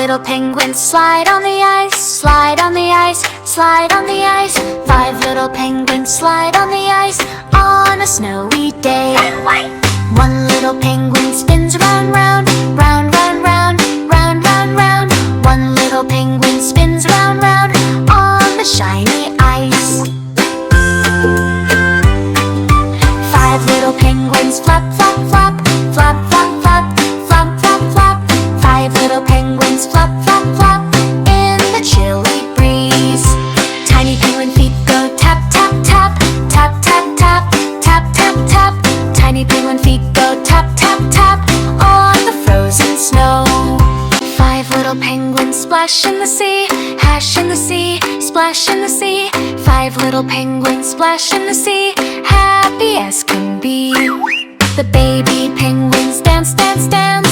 little penguins slide on the ice, slide on the ice, slide on the ice. 5 little penguins slide on the ice on a snowy day. 1 little penguin spins round, round, round, round, round, round, round, round. 1 little penguin spins round, round on the shiny ice. 5 little penguins flap, flap, flap, flap, flap, flap, flap, flap, flap. 5 little penguins flap, flap, flap in the chilly breeze. Tiny penguin feet go tap, tap, tap, tap, tap, tap, tap, tap, tap. Tiny penguin feet go tap, tap, tap on the frozen snow. 5 little penguins splash in the sea, hash in the sea, splash in the sea. 5 little penguins splash in the sea, happy as can be. The baby penguins dance, dance, dance.